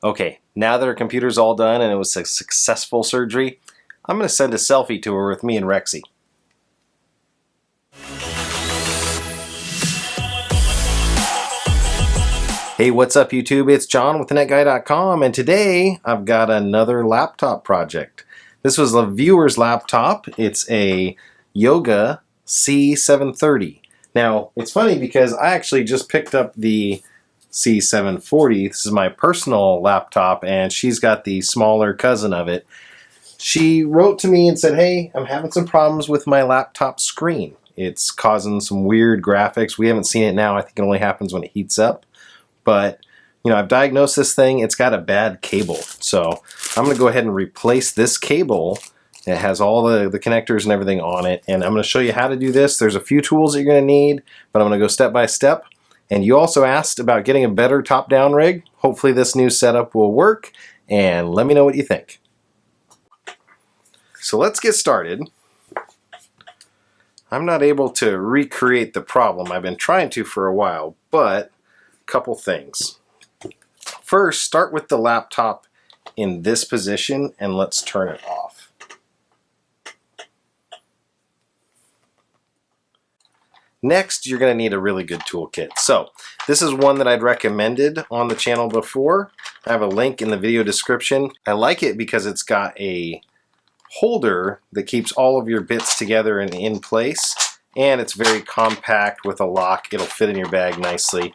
Okay, now that her computer's all done and it was a successful surgery, I'm going to send a selfie to her with me and Rexy. Hey, what's up YouTube? It's John with thenetguy.com, and today I've got another laptop project. This was a viewer's laptop. It's a Yoga C730. Now, it's funny because I actually just picked up the C740. This is my personal laptop, and she's got the smaller cousin of it. She wrote to me and said, hey, I'm having some problems with my laptop screen. It's causing some weird graphics. We haven't seen it now. I think it only happens when it heats up. But, you know, I've diagnosed this thing. It's got a bad cable. So I'm going to go ahead and replace this cable. It has all the connectors and everything on it. And I'm going to show you how to do this. There's a few tools that you're going to need, but I'm going to go step by step. And you also asked about getting a better top-down rig. Hopefully this new setup will work. And let me know what you think. So let's get started. I'm not able to recreate the problem. I've been trying to for a while, but couple things. First, start with the laptop in this position and let's turn it off. Next, you're going to need a really good toolkit. So this is one that I'd recommended on the channel before. I have a link in the video description. I like it because it's got a holder that keeps all of your bits together and in place, and it's very compact with a lock. It'll fit in your bag nicely.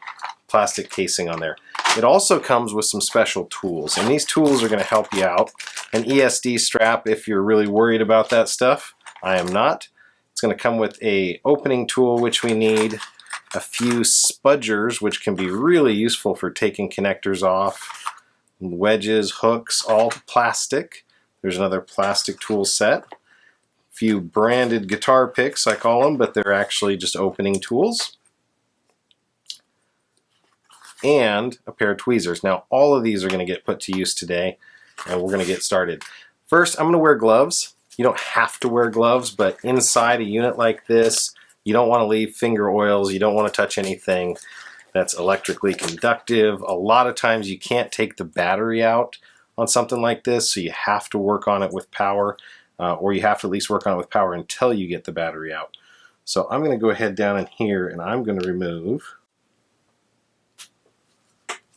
Plastic casing on there. It also comes with some special tools, and these tools are going to help you out. An ESD strap if you're really worried about that stuff. I am not. It's going to come with a opening tool, which we need, a few spudgers, which can be really useful for taking connectors off, wedges, hooks, all plastic. There's another plastic tool set. A few branded guitar picks, I call them, but they're actually just opening tools. And a pair of tweezers. Now all of these are going to get put to use today, and we're going to get started. First, I'm going to wear gloves. You don't have to wear gloves, but inside a unit like this, you don't want to leave finger oils. You don't want to touch anything that's electrically conductive. A lot of times you can't take the battery out on something like this, so you have to work on it with power, or you have to at least work on it with power until you get the battery out. So I'm going to go ahead down in here and I'm going to remove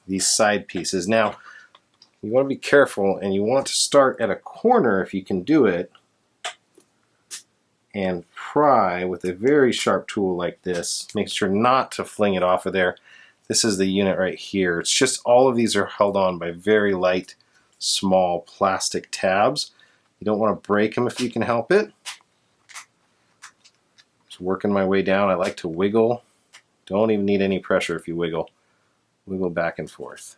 these side pieces. Now, you want to be careful, and you want to start at a corner if you can do it, and pry with a very sharp tool like this. Make sure not to fling it off of there. This is the unit right here. It's just all of these are held on by very light, small plastic tabs. You don't want to break them if you can help it. Just working my way down. I like to wiggle. Don't even need any pressure if you wiggle. Wiggle back and forth.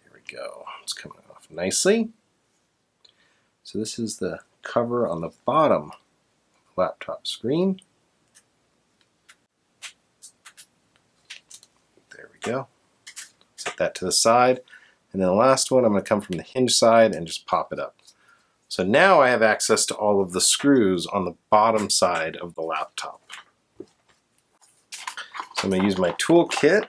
There we go. It's coming off nicely. So this is the cover on the bottom laptop screen. There we go. Set that to the side. And then the last one, I'm going to come from the hinge side and just pop it up. So now I have access to all of the screws on the bottom side of the laptop. So I'm going to use my toolkit.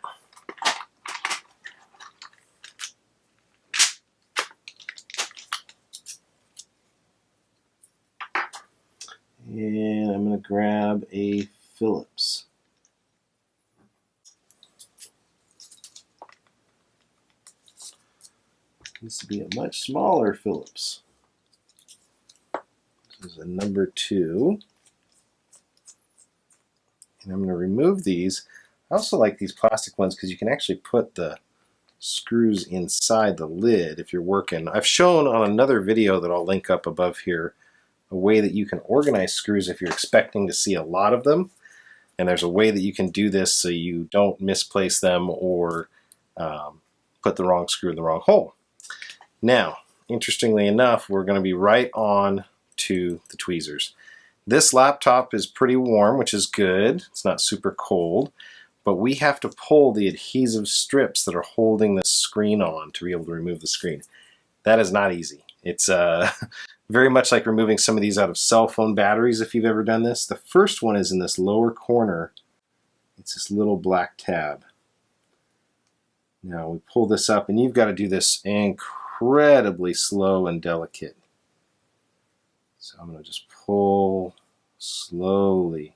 And I'm going to grab a Phillips. Needs to be a much smaller Phillips. This is a number 2. And I'm going to remove these. I also like these plastic ones because you can actually put the screws inside the lid if you're working. I've shown on another video that I'll link up above here a way that you can organize screws if you're expecting to see a lot of them. And there's a way that you can do this so you don't misplace them or put the wrong screw in the wrong hole. Now, interestingly enough, we're going to be right on to the tweezers. This laptop is pretty warm, which is good. It's not super cold, but we have to pull the adhesive strips that are holding the screen on to be able to remove the screen. That is not easy. It's very much like removing some of these out of cell phone batteries if you've ever done this. The first one is in this lower corner. It's this little black tab. Now we pull this up, and you've got to do this incredibly slow and delicate. So I'm going to just pull slowly,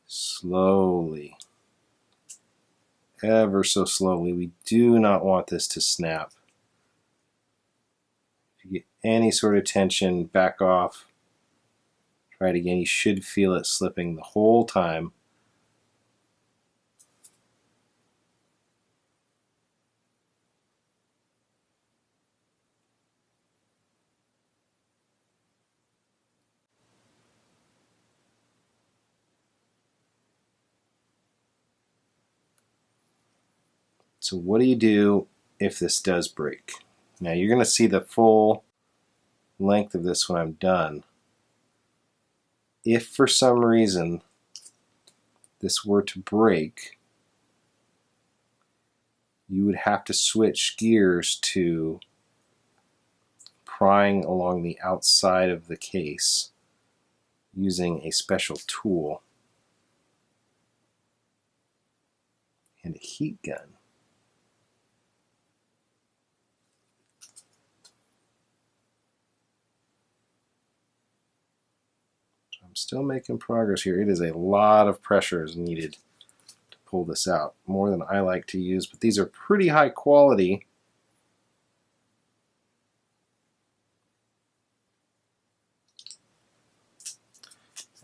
slowly, ever so slowly. We do not want this to snap. If you get any sort of tension, back off. Try it again. You should feel it slipping the whole time. So what do you do if this does break? Now you're going to see the full length of this when I'm done. If for some reason this were to break, you would have to switch gears to prying along the outside of the case using a special tool and a heat gun. I'm still making progress here. It is a lot of pressure is needed to pull this out, more than I like to use, but these are pretty high quality.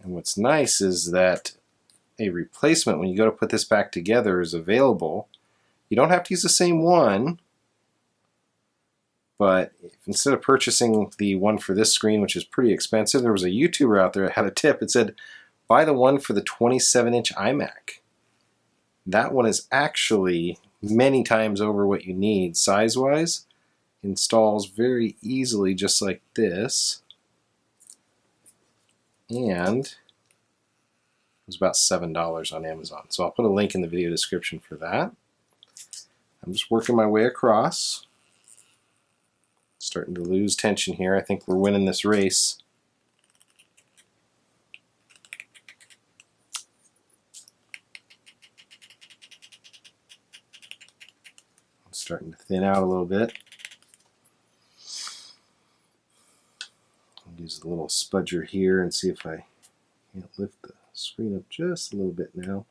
And what's nice is that a replacement, when you go to put this back together, is available. You don't have to use the same one, but if instead of purchasing the one for this screen, which is pretty expensive, there was a YouTuber out there that had a tip. It said, buy the one for the 27-inch iMac. That one is actually many times over what you need size-wise. Installs very easily just like this. And it was about $7 on Amazon. So I'll put a link in the video description for that. I'm just working my way across. Starting to lose tension here. I think we're winning this race. I'm starting to thin out a little bit. I'll use a little spudger here and see if I can't lift the screen up just a little bit now.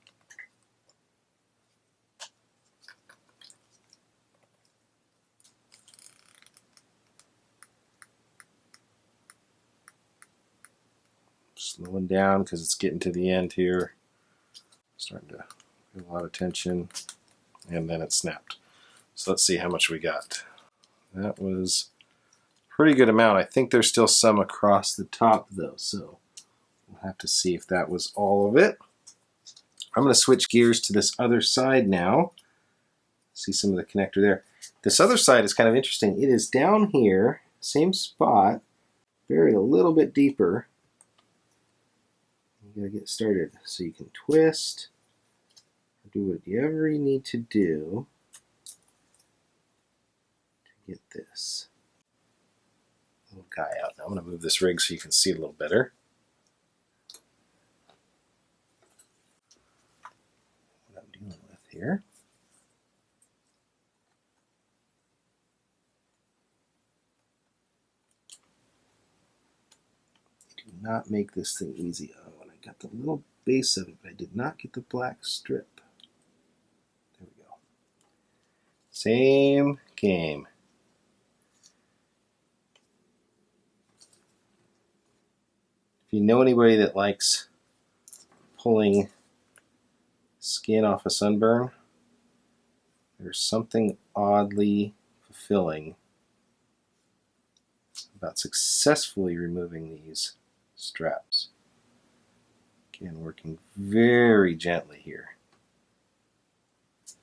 Slowing down because it's getting to the end here. Starting to feel a lot of tension, and then it snapped. So let's see how much we got. That was a pretty good amount. I think there's still some across the top though, so we'll have to see if that was all of it. I'm going to switch gears to this other side now. See some of the connector there. This other side is kind of interesting. It is down here, same spot, buried a little bit deeper. You gotta get started. So you can twist, do whatever you need to do to get this little guy out. Now I'm going to move this rig so you can see it a little better. What I'm dealing with here. Do not make this thing easy. Oh, and I got the little base of it, but I did not get the black strip. There we go. Same game. If you know anybody that likes pulling skin off a sunburn, there's something oddly fulfilling about successfully removing these straps. Again, working very gently here.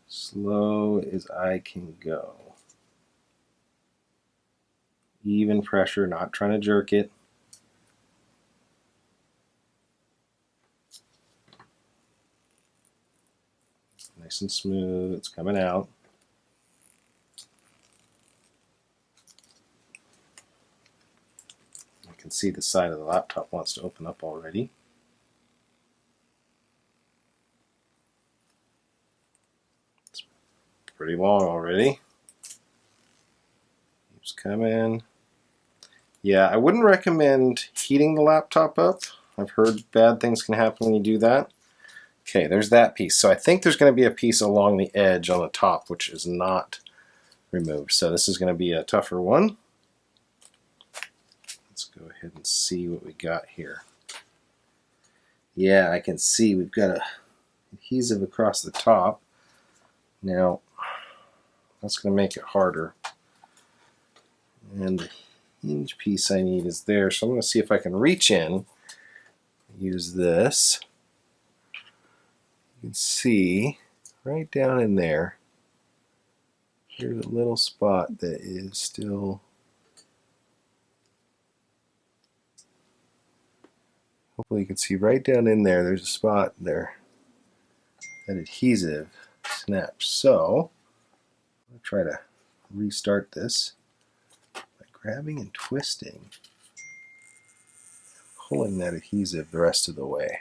Slow as I can go. Even pressure, not trying to jerk it. Nice and smooth, it's coming out. see the side of the laptop wants to open up already. It's pretty long already. Keeps coming. Yeah, I wouldn't recommend heating the laptop up. I've heard bad things can happen when you do that. Okay, there's that piece. So I think there's going to be a piece along the edge on the top which is not removed. So this is going to be a tougher one. Let's go ahead and see what we got here. Yeah, I can see we've got a adhesive across the top. Now, that's going to make it harder. And the hinge piece I need is there, so I'm going to see if I can reach in, use this. You can see right down in there, here's a little spot that is still, hopefully you can see right down in there, there's a spot there. That adhesive snaps. So, I'm going to try to restart this by grabbing and twisting, pulling that adhesive the rest of the way.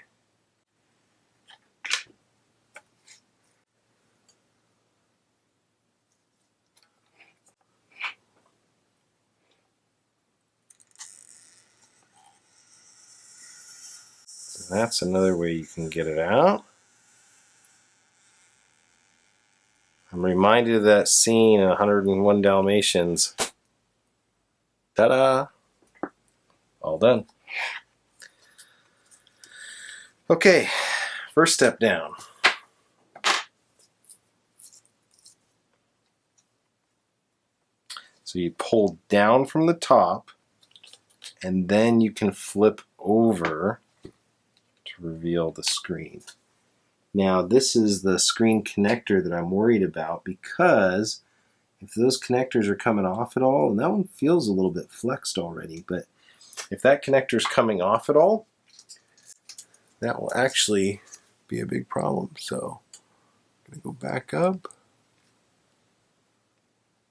So that's another way you can get it out. I'm reminded of that scene in 101 Dalmatians. Ta-da! All done. Okay, first step down. So you pull down from the top, and then you can flip over to reveal the screen. Now this is the screen connector that I'm worried about, because if those connectors are coming off at all, and that one feels a little bit flexed already, but if that connector is coming off at all, that will actually be a big problem. So I'm going to go back up,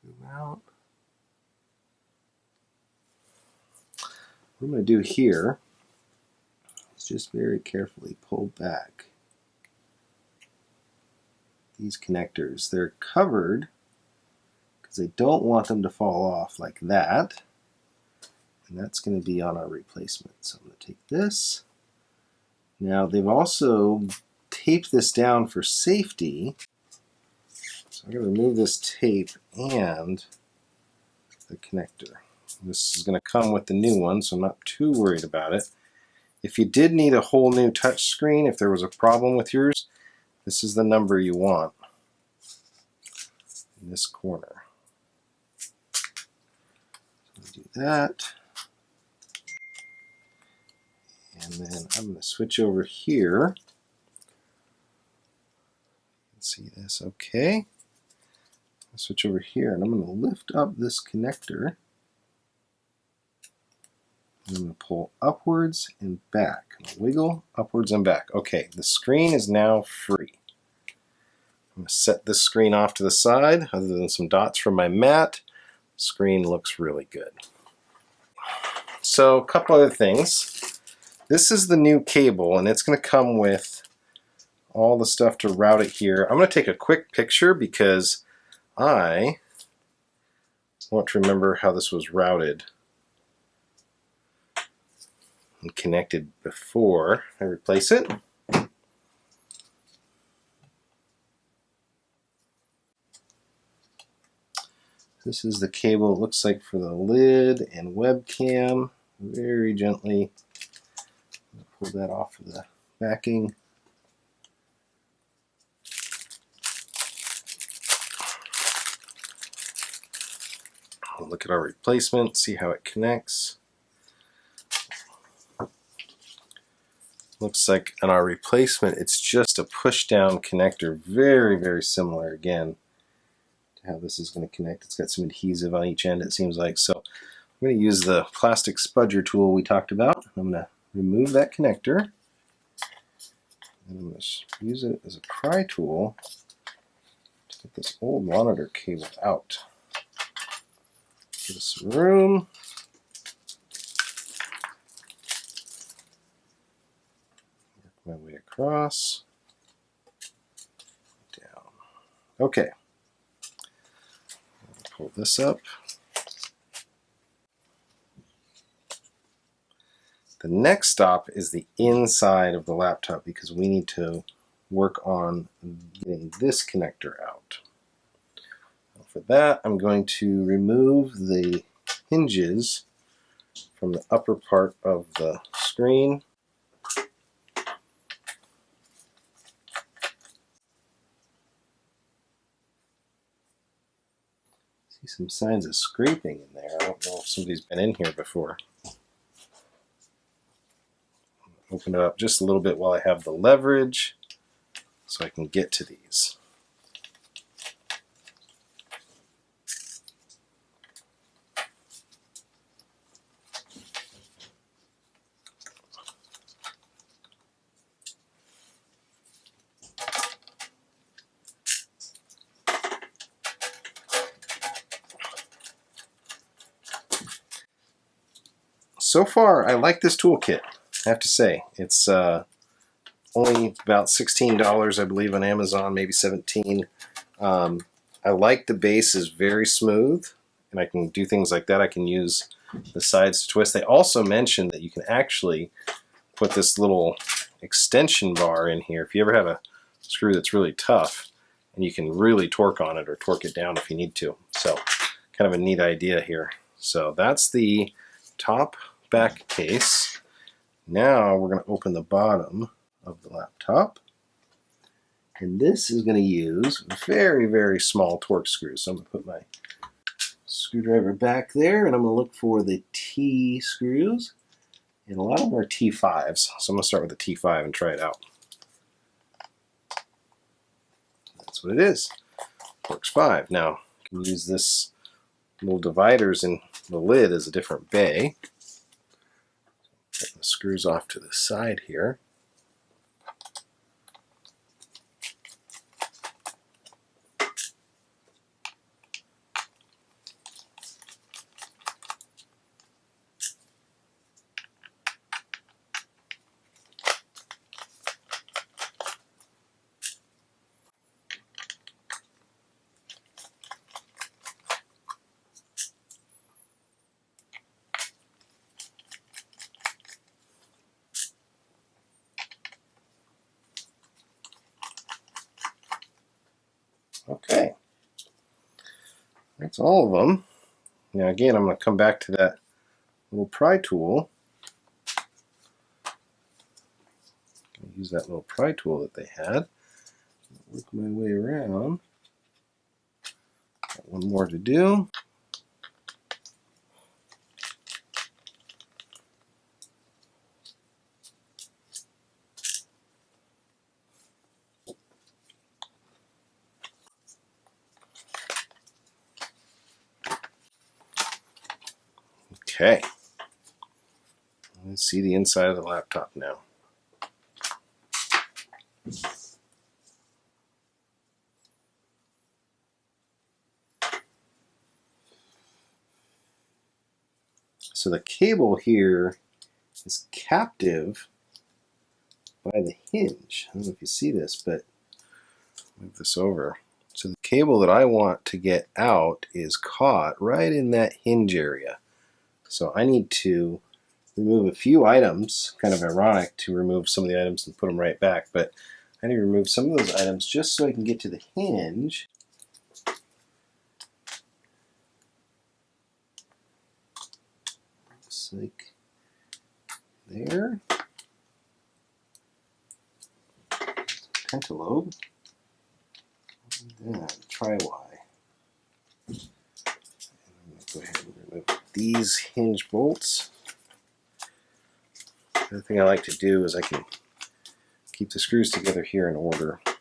zoom out. What I'm going to do here is just very carefully pull back these connectors. They're covered because I don't want them to fall off like that. And that's going to be on our replacement. So I'm going to take this. Now they've also taped this down for safety. So I'm going to remove this tape and the connector. This is going to come with the new one, so I'm not too worried about it. If you did need a whole new touch screen, if there was a problem with yours, this is the number you want in this corner. So do that. And then I'm going to switch over here. See this, okay. I'll switch over here, and I'm going to lift up this connector. I'm going to pull upwards and back. Wiggle upwards and back. Okay, the screen is now free. I'm going to set this screen off to the side. Other than some dots from my mat, the screen looks really good. So a couple other things. This is the new cable, and it's going to come with all the stuff to route it here. I'm going to take a quick picture because I want to remember how this was routed and connected before I replace it. This is the cable, it looks like, for the lid and webcam. Very gently pull that off of the backing. We'll look at our replacement, see how it connects. Looks like on our replacement, it's just a push-down connector. Very, very similar, again, to how this is going to connect. It's got some adhesive on each end, it seems like. So I'm going to use the plastic spudger tool we talked about. I'm going to remove that connector. And I'm going to use it as a pry tool to get this old monitor cable out. Give us some room. my way across, down. Okay, pull this up. The next stop is the inside of the laptop because we need to work on getting this connector out. For that, I'm going to remove the hinges from the upper part of the screen. See some signs of scraping in there. I don't know if somebody's been in here before. Open it up just a little bit while I have the leverage so I can get to these. So far, I like this toolkit, I have to say. It's only about $16, I believe, on Amazon, maybe $17. I like the base is very smooth, and I can do things like that. I can use the sides to twist. They also mentioned that you can actually put this little extension bar in here. If you ever have a screw that's really tough, and you can really torque on it or torque it down if you need to. So, kind of a neat idea here. So that's the top back case. Now we're going to open the bottom of the laptop. And this is going to use very, very small torque screws. So I'm going to put my screwdriver back there, and I'm going to look for the T screws. And a lot of them are T5s. So I'm going to start with the T5 and try it out. That's what it is. Torx 5. Now, you can use this little dividers in the lid as a different bay. Get the screws off to the side here. Okay, that's all of them. Now again, I'm going to come back to that little pry tool. Use that little pry tool that they had. Work my way around. Got one more to do. Okay. Let's see the inside of the laptop now. So the cable here is captive by the hinge. I don't know if you see this, but move this over. So the cable that I want to get out is caught right in that hinge area. So I need to remove a few items. Kind of ironic to remove some of the items and put them right back, but I need to remove some of those items just so I can get to the hinge. Looks like there. Pentalobe. Yeah, try Y. And I'm going to go ahead and remove these hinge bolts. The other thing I like to do is I can keep the screws together here in order. As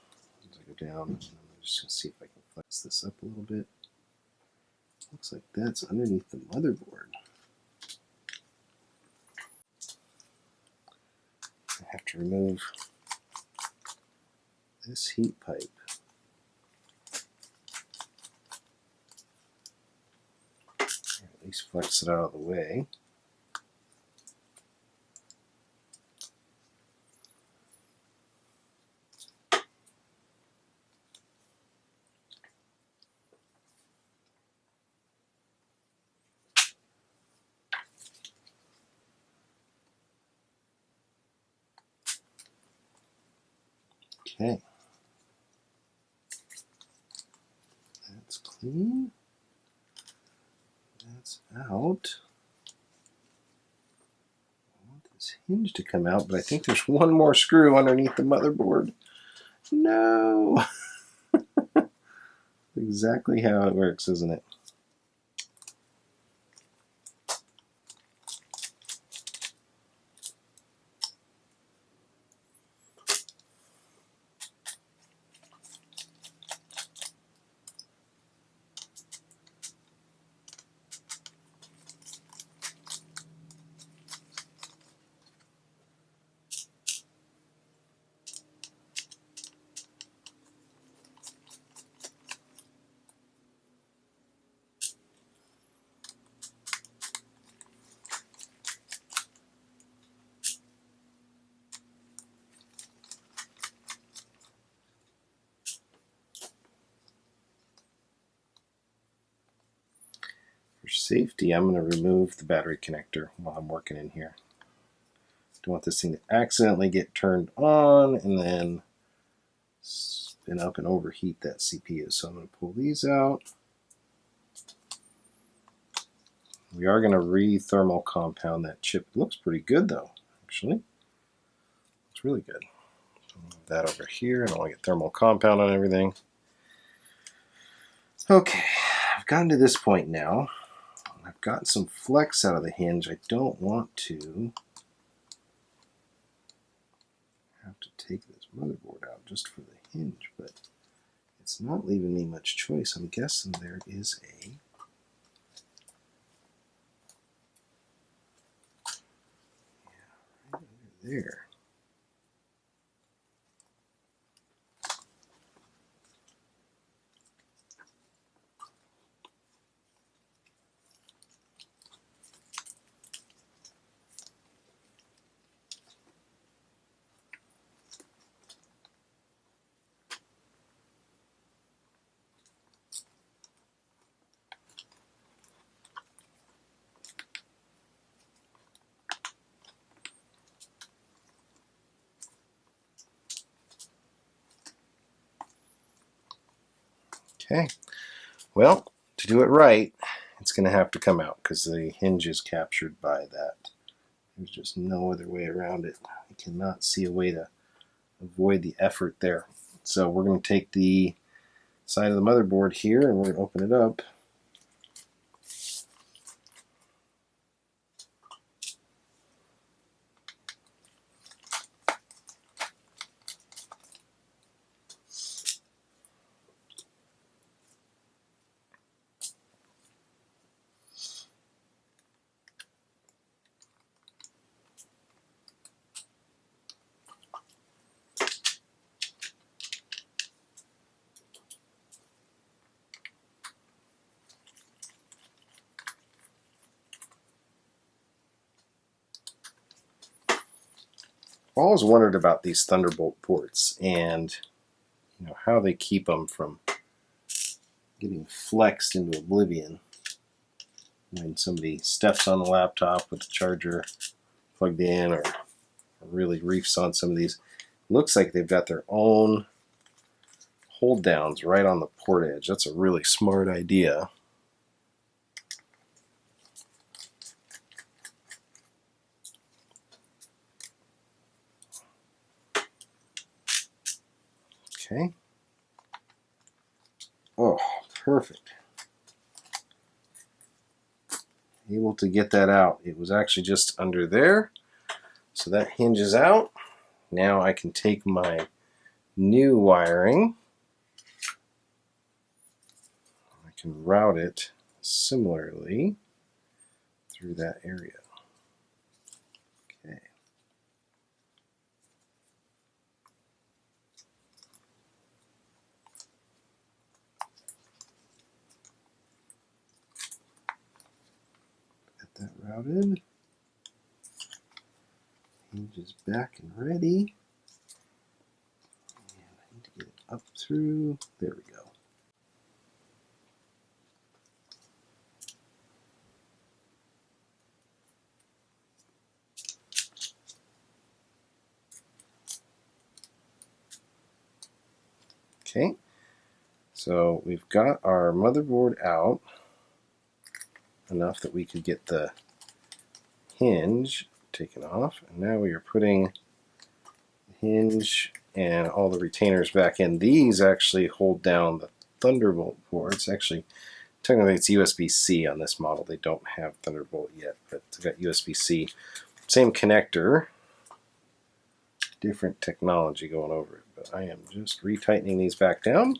I go down, I'm just going to see if I can flex this up a little bit. Looks like that's underneath the motherboard. I have to remove this heat pipe. At least flex it out of the way. Okay. That's clean. That's out. I want this hinge to come out, but I think there's one more screw underneath the motherboard. No! Exactly how it works, isn't it? For safety, I'm going to remove the battery connector while I'm working in here. Don't want this thing to accidentally get turned on and then spin up and overheat that CPU. So I'm going to pull these out. We are going to re-thermal compound that chip. It looks pretty good though, actually. It's really good. So I'll move that over here. I don't want to get thermal compound on everything. Okay, I've gotten to this point now. I've gotten some flex out of the hinge. I don't want to have to take this motherboard out just for the hinge, but it's not leaving me much choice. I'm guessing there is a right under there. Okay, well, to do it right, it's going to have to come out because the hinge is captured by that. There's just no other way around it. I cannot see a way to avoid the effort there. So we're going to take the side of the motherboard here and we're going to open it up. I've always wondered about these Thunderbolt ports and how they keep them from getting flexed into oblivion when somebody steps on the laptop with the charger plugged in or really reefs on some of these. It looks like they've got their own hold downs right on the port edge. That's a really smart idea. Okay. Oh, perfect. Able to get that out. It was actually just under there. So that hinges out. Now I can take my new wiring. I can route it similarly through that area. Okay. Get that routed. Hinge is back and ready. And I need to get it up through. There we go. Okay, so we've got our motherboard out enough that we could get the hinge taken off, and now we are putting the hinge and all the retainers back in. These actually hold down the Thunderbolt ports. Actually, technically it's USB-C on this model. They don't have Thunderbolt yet, but it's got USB-C. Same connector, different technology going over it, but I am just retightening these back down.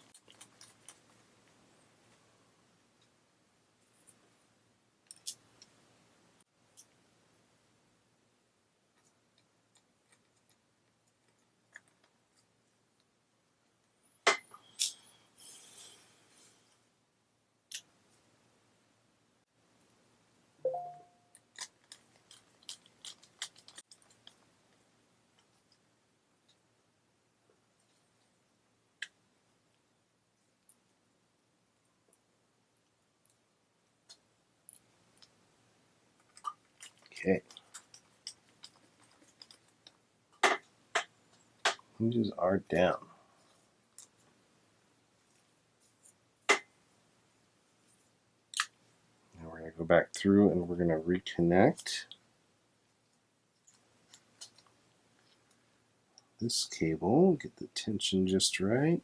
Okay. Hinges are down. Now we're going to go back through and we're going to reconnect this cable, get the tension just right.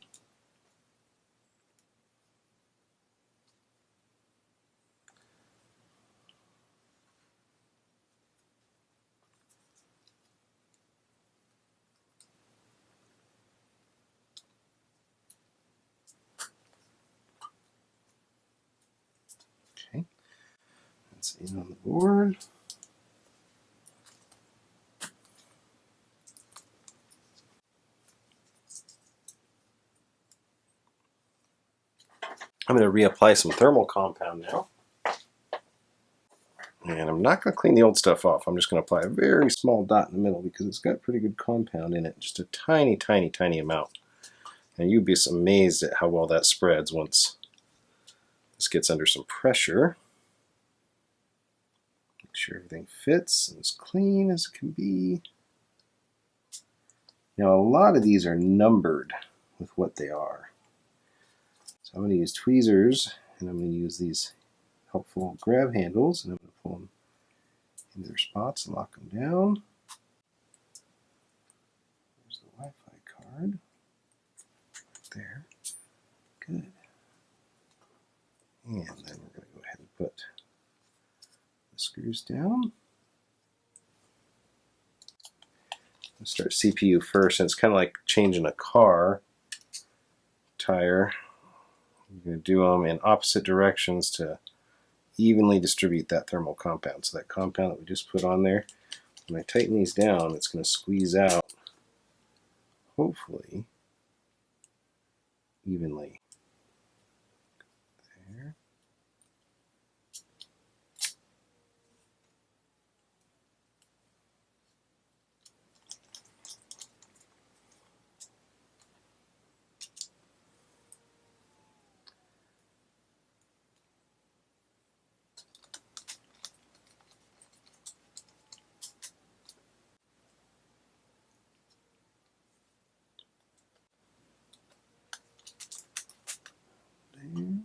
Okay, that's in on the board. I'm going to reapply some thermal compound now. And I'm not going to clean the old stuff off. I'm just going to apply a very small dot in the middle because it's got pretty good compound in it. Just a tiny, tiny, tiny amount. And you'd be amazed at how well that spreads once this gets under some pressure. Make sure everything fits and as clean as it can be. Now a lot of these are numbered with what they are. So I'm going to use tweezers and I'm going to use these helpful grab handles and I'm going to pull them into their spots and lock them down. There's the Wi-Fi card. Right there. Good. And then we're going to go ahead and put the screws down. Let's start CPU first, and it's kind of like changing a car tire. You're going to do them in opposite directions to evenly distribute that thermal compound. So that compound that we just put on there, when I tighten these down, it's going to squeeze out, hopefully, evenly. There. There.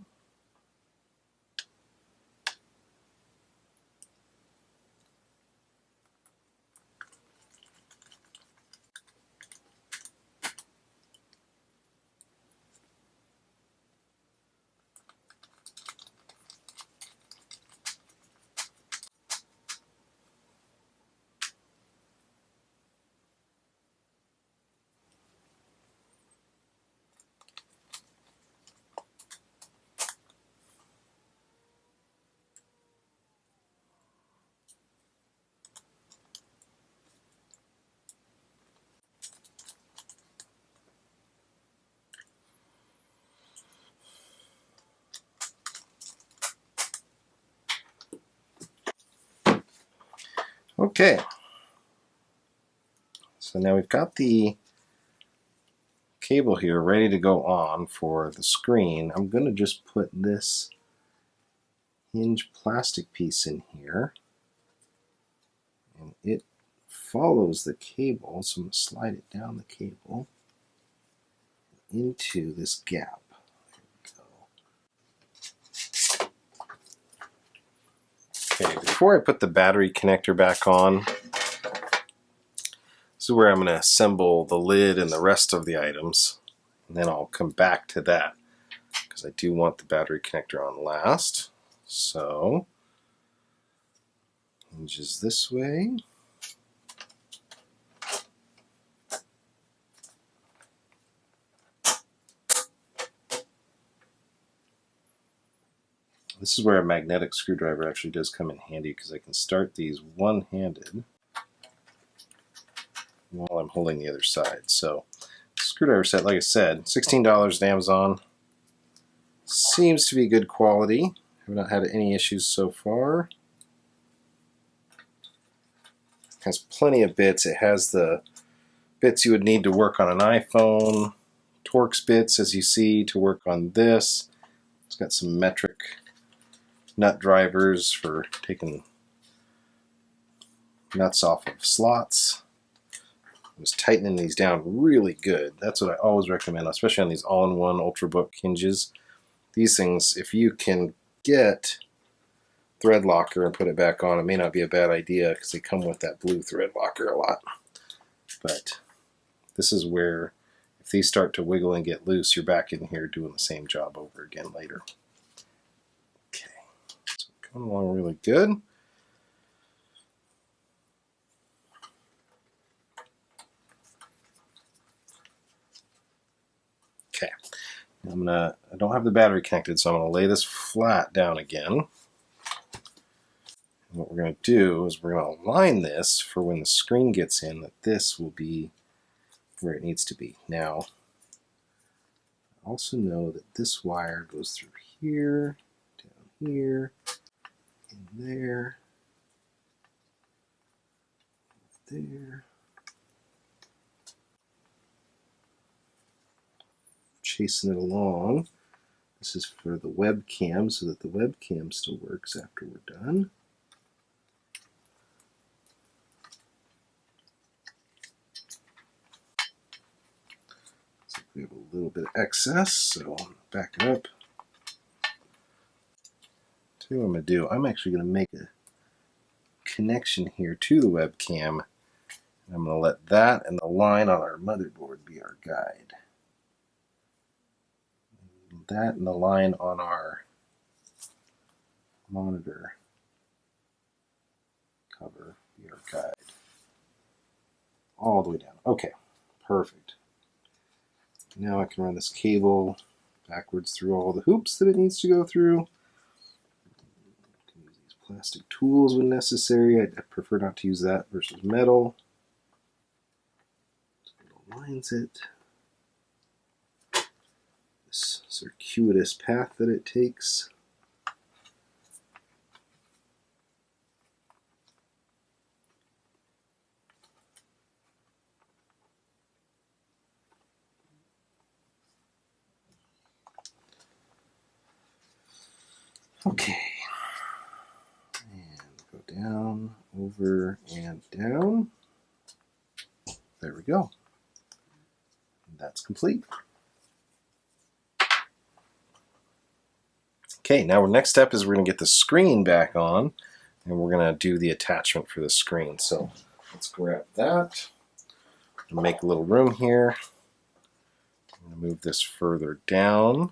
Okay, so now we've got the cable here ready to go on for the screen. I'm going to just put this hinge plastic piece in here, and it follows the cable, so I'm going to slide it down the cable. into this gap. Okay, before I put the battery connector back on, this is where I'm going to assemble the lid and the rest of the items. And then I'll come back to that because I do want the battery connector on last. So, hinges this way. This is where a magnetic screwdriver actually does come in handy because I can start these one-handed while I'm holding the other side. So, screwdriver set, like I said, $16 at Amazon. Seems to be good quality. I've not had any issues so far. It has plenty of bits. It has the bits you would need to work on an iPhone, Torx bits, as you see, to work on this. It's got some metric nut drivers for taking nuts off of slots. I was tightening these down really good. That's what I always recommend, especially on these all-in-one Ultrabook hinges. These things, if you can get thread locker and put it back on, it may not be a bad idea because they come with that blue thread locker a lot. But this is where, if these start to wiggle and get loose, you're back in here doing the same job over again later. Okay, so coming along really good. Okay, I don't have the battery connected, so I'm gonna lay this flat down again. And what we're gonna do is we're gonna align this for when the screen gets in, that this will be where it needs to be. Now, also know that this wire goes through here, down here, in there, there. Chasing it along. This is for the webcam so that the webcam still works after we're done. So we have a little bit of excess, so I'm back it up. Tell you what I'm going to do. I'm actually going to make a connection here to the webcam. I'm going to let that and the line on our motherboard be our guide. That and the line on our monitor cover be our guide. All the way down. Okay, perfect. Now I can run this cable backwards through all the hoops that it needs to go through. I can use these plastic tools when necessary. I prefer not to use that versus metal. So it aligns it. This circuitous path that it takes. Okay. And go down, over, and down. There we go. And that's complete. Okay, now our next step is we're going to get the screen back on, and we're going to do the attachment for the screen. So let's grab that and make a little room here. I'm going to move this further down.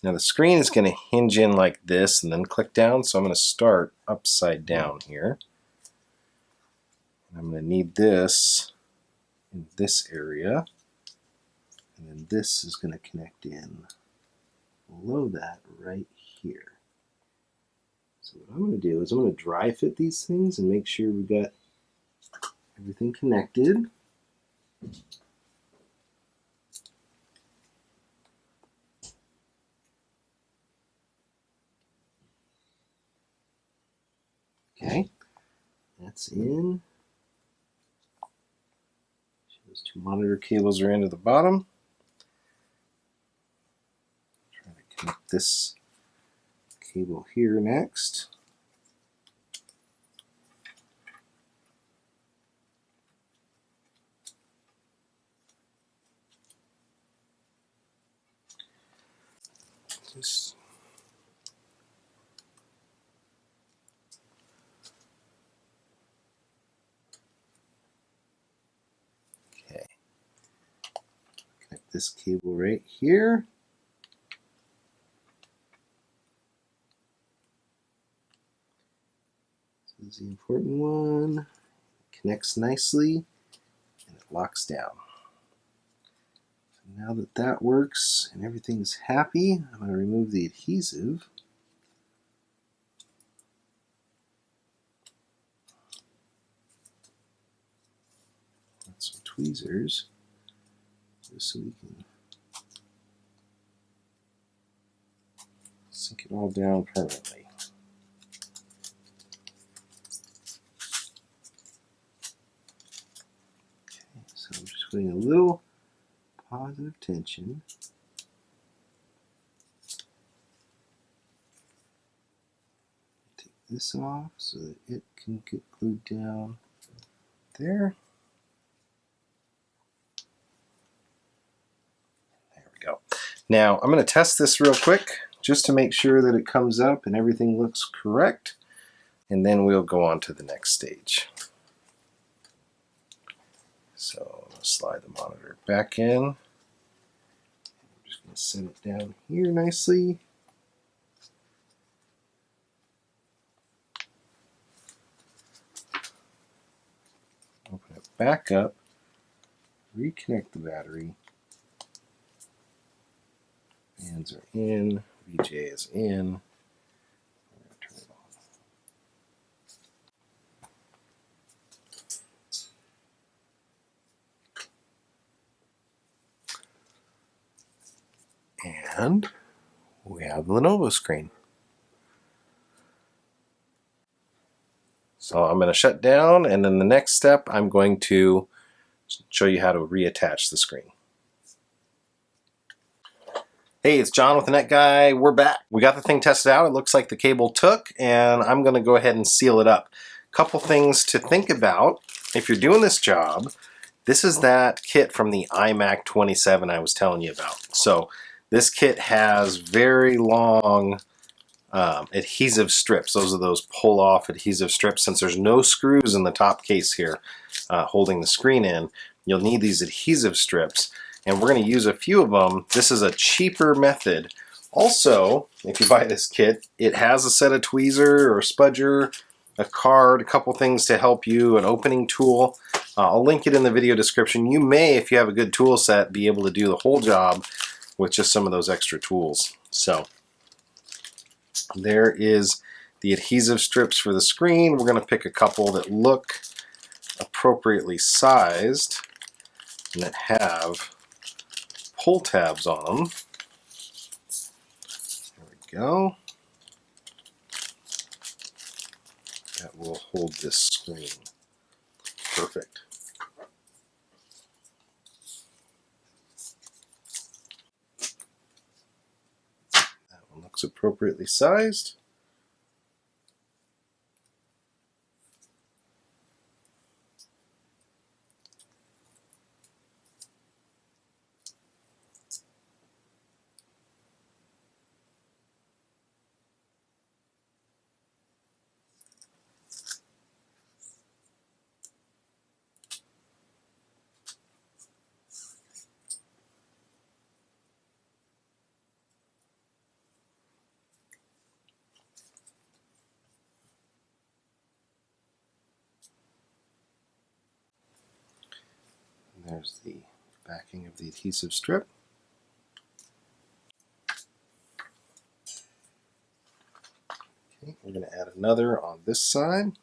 Now the screen is going to hinge in like this and then click down, so I'm going to start upside down here. And I'm going to need this in this area, and then this is going to connect in below that right here. So what I'm going to do is I'm going to dry fit these things and make sure we've got everything connected. Okay, that's in. Those two monitor cables are into the bottom. Try to connect this cable here next. Just okay. Connect this cable right here. This is the important one. Connects nicely and it locks down. So now that that works and everything's happy, I'm going to remove the adhesive. Some tweezers just so we can sink it all down permanently. Okay, so I'm just putting a little positive tension. Take this off so that it can get glued down there. There we go. Now I'm going to test this real quick just to make sure that it comes up and everything looks correct, and then we'll go on to the next stage. So I'm going to slide the monitor back in. I'm just going to set it down here nicely. Open it back up, reconnect the battery. Fans are in, VGA is in. We're going to turn it on. And we have the Lenovo screen. So I'm going to shut down, and then the next step I'm going to show you how to reattach the screen. Hey, it's John with the Net Guy. We're back. We got the thing tested out. It looks like the cable took, and I'm going to go ahead and seal it up. Couple things to think about if you're doing this job. This is that kit from the iMac 27 I was telling you about. So this kit has very long adhesive strips. Those are those pull-off adhesive strips. Since there's no screws in the top case here holding the screen in, you'll need these adhesive strips. And we're going to use a few of them. This is a cheaper method. Also, if you buy this kit, it has a set of tweezer or spudger, a card, a couple things to help you, an opening tool. I'll link it in the video description. You may, if you have a good tool set, be able to do the whole job with just some of those extra tools. So there is the adhesive strips for the screen. We're going to pick a couple that look appropriately sized and that have pull tabs on them. There we go. That will hold this screen. Perfect. That one looks appropriately sized. There's the backing of the adhesive strip. Okay, we're going to add another on this side.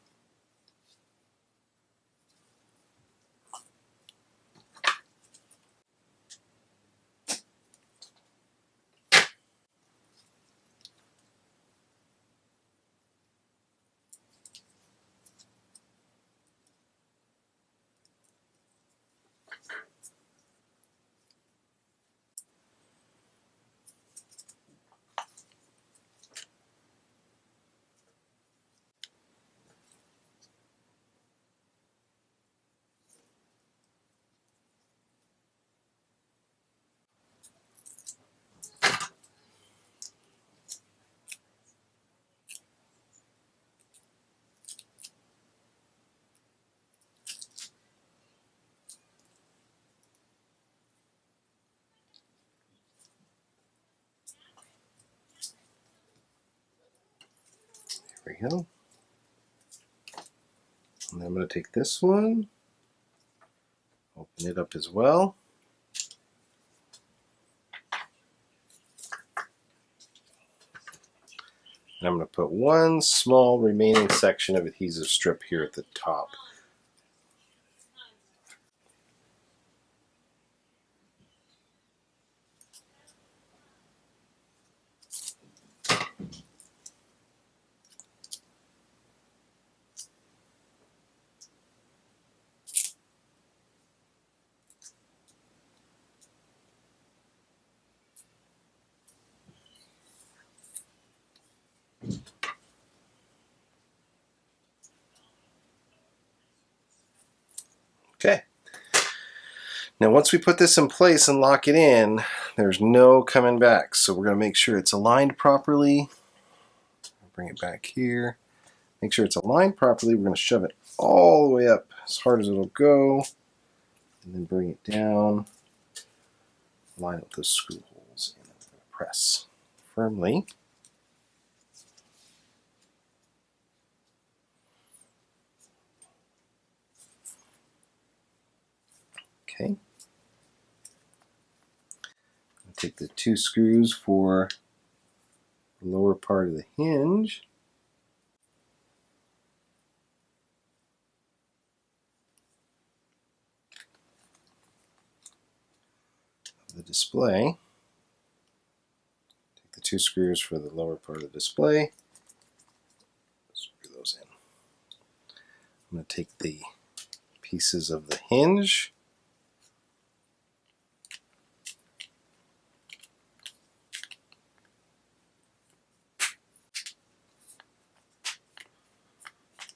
There we go. And I'm going to take this one, open it up as well. And I'm going to put one small remaining section of adhesive strip here at the top. Okay. Now once we put this in place and lock it in, there's no coming back. So we're going to make sure it's aligned properly. Bring it back here. Make sure it's aligned properly. We're going to shove it all the way up as hard as it'll go. And then bring it down. Line up those screw holes. And I'm going to press firmly. Okay. Take the two screws for the lower part of the hinge. The display. Take the two screws for the lower part of the display. Screw those in. I'm going to take the pieces of the hinge.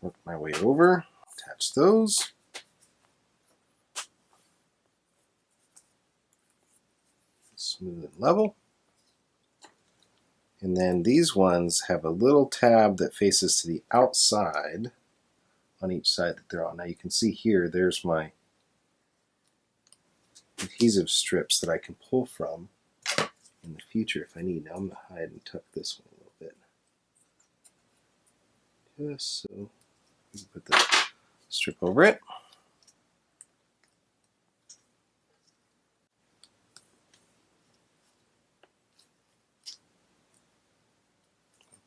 Work my way over. Attach those. Smooth and level. And then these ones have a little tab that faces to the outside on each side that they're on. Now you can see here, there's my adhesive strips that I can pull from in the future if I need. Now I'm going to hide and tuck this one a little bit. Just so you can put the strip over it.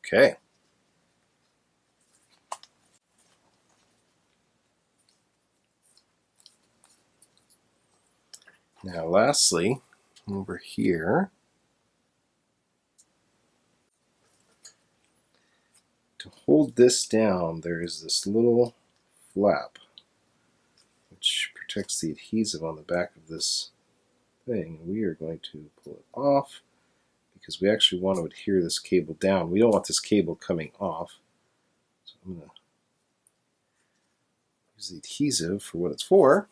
Okay. Now lastly, over here, to hold this down, there is this little flap which protects the adhesive on the back of this thing. We are going to pull it off because we actually want to adhere this cable down. We don't want this cable coming off. So I'm going to use the adhesive for what it's for.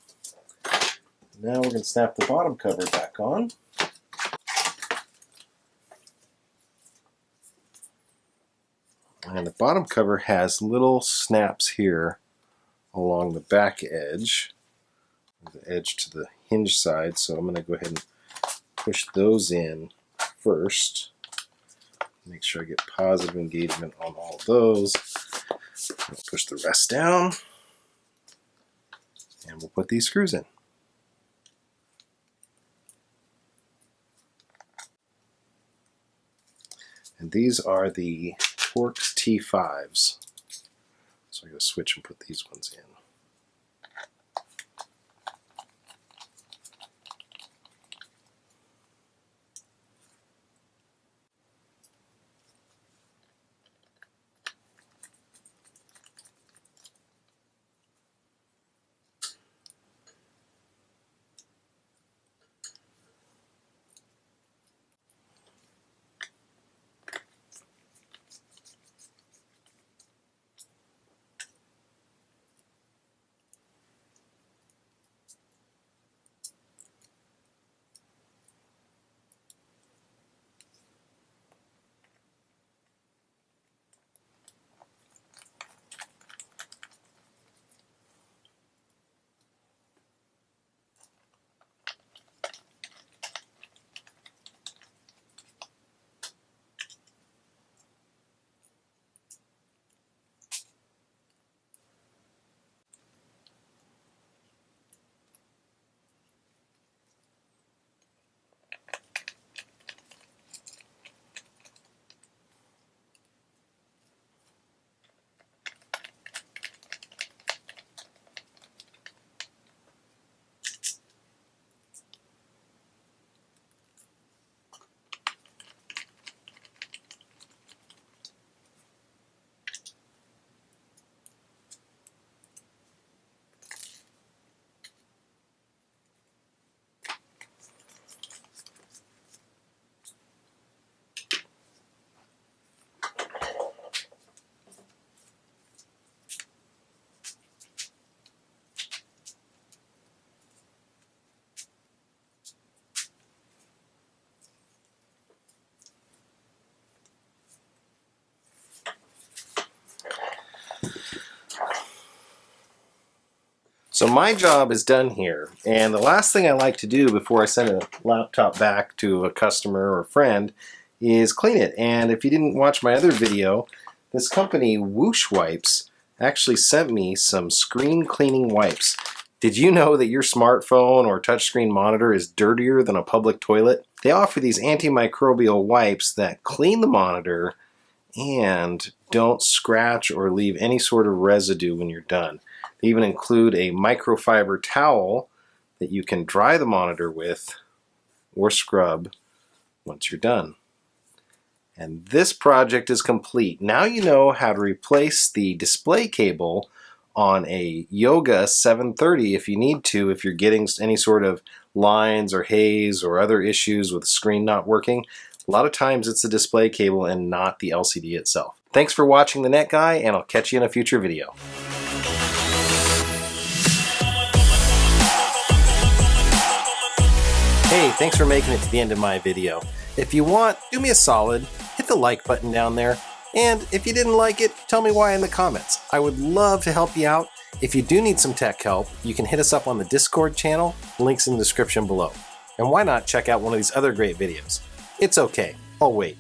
Now we're going to snap the bottom cover back on. And the bottom cover has little snaps here along the back edge, the edge to the hinge side. So I'm going to go ahead and push those in first. Make sure I get positive engagement on all of those. I'll push the rest down. And we'll put these screws in. And these are the Torx T5s. So I'm going to switch and put these ones in. So my job is done here, and the last thing I like to do before I send a laptop back to a customer or friend is clean it. And if you didn't watch my other video, this company, Whoosh Wipes, actually sent me some screen cleaning wipes. Did you know that your smartphone or touchscreen monitor is dirtier than a public toilet? They offer these antimicrobial wipes that clean the monitor and don't scratch or leave any sort of residue when you're done. They even include a microfiber towel that you can dry the monitor with or scrub once you're done. And this project is complete. Now you know how to replace the display cable on a Yoga 730 if you need to, if you're getting any sort of lines or haze or other issues with the screen not working. A lot of times it's the display cable and not the LCD itself. Thanks for watching The Net Guy, and I'll catch you in a future video. Hey, thanks for making it to the end of my video. If you want, do me a solid, hit the like button down there, and if you didn't like it, tell me why in the comments. I would love to help you out. If you do need some tech help, you can hit us up on the Discord channel, links in the description below. And why not check out one of these other great videos? It's okay, I'll wait.